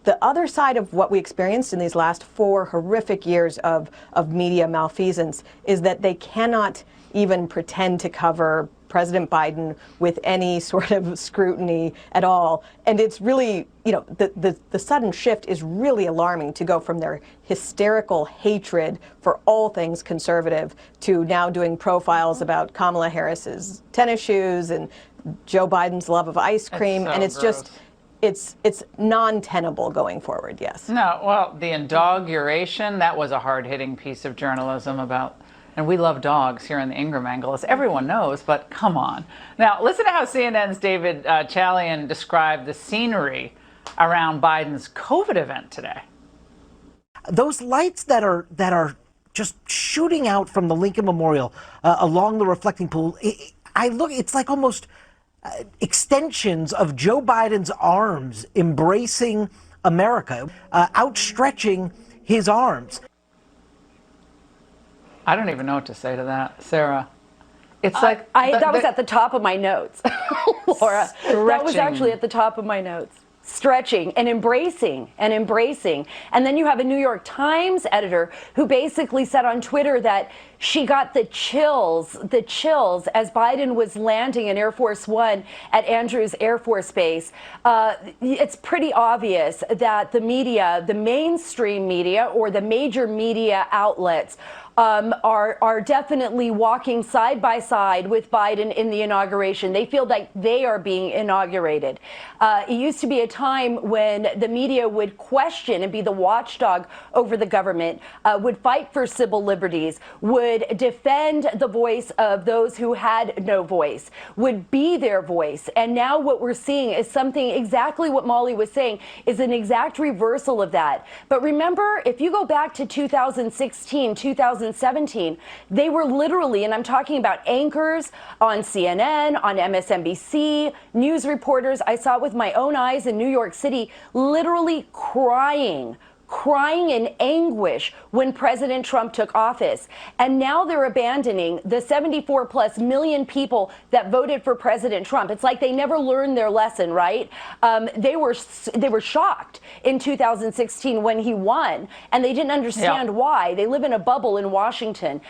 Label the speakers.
Speaker 1: The other side of what we experienced in these last 4 horrific years of media malfeasance is that they cannot even pretend to cover President Biden with any sort of scrutiny at all. And it's really, the sudden shift is really alarming, to go from their hysterical hatred for all things conservative to now doing profiles about Kamala Harris's tennis shoes and Joe Biden's love of ice cream.
Speaker 2: So
Speaker 1: and it's
Speaker 2: gross.
Speaker 1: just, it's non-tenable going forward, yes.
Speaker 2: No, well, the inauguration, that was a hard-hitting piece of journalism about, and we love dogs here in the Ingram angle, as everyone knows, but come on. Now, listen to how CNN's David Chalian described the scenery around Biden's COVID event today.
Speaker 3: Those lights that are just shooting out from the Lincoln Memorial along the reflecting pool, it's like almost extensions of Joe Biden's arms embracing America, outstretching his arms.
Speaker 2: I don't even know what to say to that, Sarah. It's like
Speaker 4: that was at the top of my notes, Laura. That was actually at the top of my notes. Stretching and embracing and embracing. And then you have a New York Times editor who basically said on Twitter that she got the chills as Biden was landing in Air Force One at Andrews Air Force Base. It's pretty obvious that the media, the mainstream media or the major media outlets are definitely walking side by side with Biden in the inauguration. They feel like they are being inaugurated. It used to be a time when the media would question and be the watchdog over the government, would fight for civil liberties, would defend the voice of those who had no voice, would be their voice. And now what we're seeing is something exactly what Molly was saying, is an exact reversal of that. But remember, if you go back to 2016, 2017, they were literally, and I'm talking about anchors on CNN, on MSNBC, news reporters, I saw it with my own eyes in New York City, literally crying in anguish when President Trump took office. And now they're abandoning the 74+ million people that voted for President Trump. It's like they never learned their lesson, right? They were shocked in 2016 when he won, and they didn't understand why. They live in a bubble in Washington.